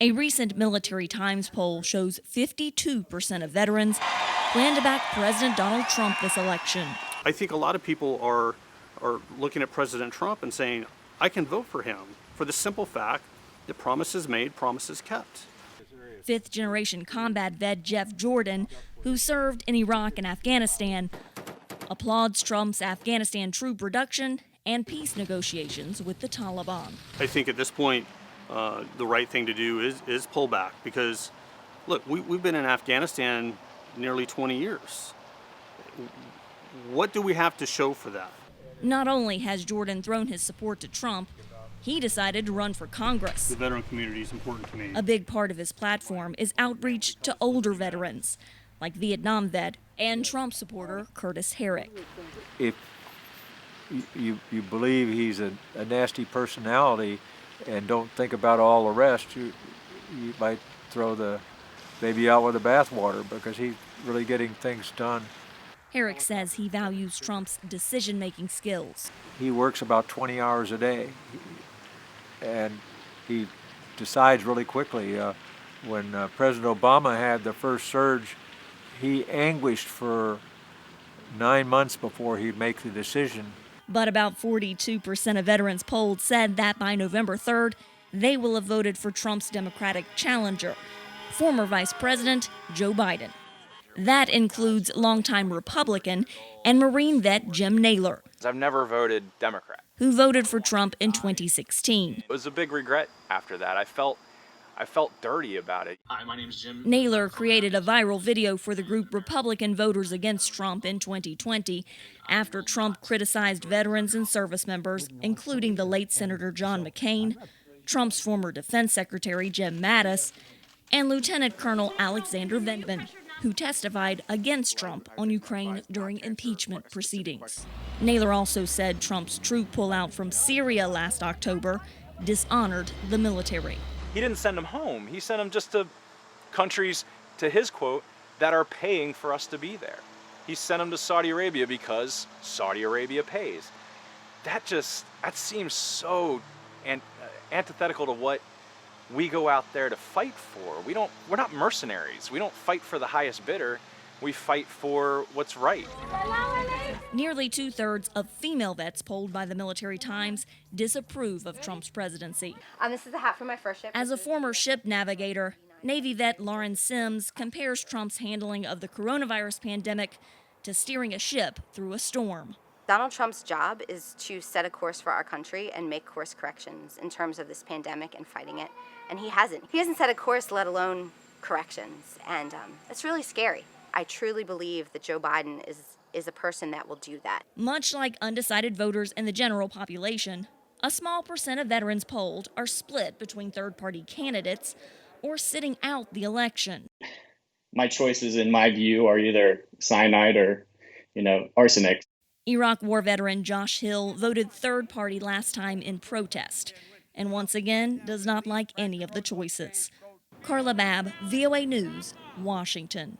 A recent Military Times poll shows 52% of veterans plan to back President Donald Trump this election. I think a lot of people are looking at President Trump and saying, I can vote for him for the simple fact that promises made, promises kept. Fifth-generation combat vet Jeff Jordan, who served in Iraq and Afghanistan, applauds Trump's Afghanistan troop reduction and peace negotiations with the Taliban. I think at this point, the right thing to do is pull back because, look, we've been in Afghanistan nearly 20 years. What do we have to show for that? Not only has Jordan thrown his support to Trump, he decided to run for Congress. The veteran community is important to me. A big part of his platform is outreach to older veterans, like Vietnam vet and Trump supporter Curtis Herrick. If you believe he's a nasty personality and don't think about all the rest, you might throw the baby out with the bathwater because he's really getting things done. Herrick says he values Trump's decision-making skills. He works about 20 hours a day, and he decides really quickly. When President Obama had the first surge, he anguished for 9 months before he'd make the decision. But about 42% of veterans polled said that by November 3rd, they will have voted for Trump's Democratic challenger, former Vice President Joe Biden. That includes longtime Republican and Marine vet Jim Naylor. I've never voted Democrat. Who voted for Trump in 2016. It was a big regret after that. I felt dirty about it. Hi, my name is Jim. Naylor created a viral video for the group Republican Voters Against Trump in 2020 after Trump criticized veterans and service members, including the late Senator John McCain, Trump's former defense secretary Jim Mattis, and Lieutenant Colonel Alexander Vindman, who testified against Trump on Ukraine during impeachment proceedings. Naylor also said Trump's troop pullout from Syria last October dishonored the military. He didn't send them home. He sent them just to countries, to his quote, that are paying for us to be there. He sent them to Saudi Arabia because Saudi Arabia pays. That seems so antithetical to what we go out there to fight for. We're not mercenaries. We don't fight for the highest bidder. We fight for what's right. Nearly 2/3 of female vets polled by the Military Times disapprove of Trump's presidency. This is a hat from my first ship. As a former ship navigator, Navy vet Lauren Symmes compares Trump's handling of the coronavirus pandemic to steering a ship through a storm. Donald Trump's job is to set a course for our country and make course corrections in terms of this pandemic and fighting it. And he hasn't. He hasn't set a course, let alone corrections. And it's really scary. I truly believe that Joe Biden is a person that will do that. Much like undecided voters in the general population, a small percent of veterans polled are split between third-party candidates or sitting out the election. My choices, in my view, are either cyanide or, arsenic. Iraq War veteran Josh Hill voted third party last time in protest, and once again does not like any of the choices. Carla Babb, VOA News, Washington.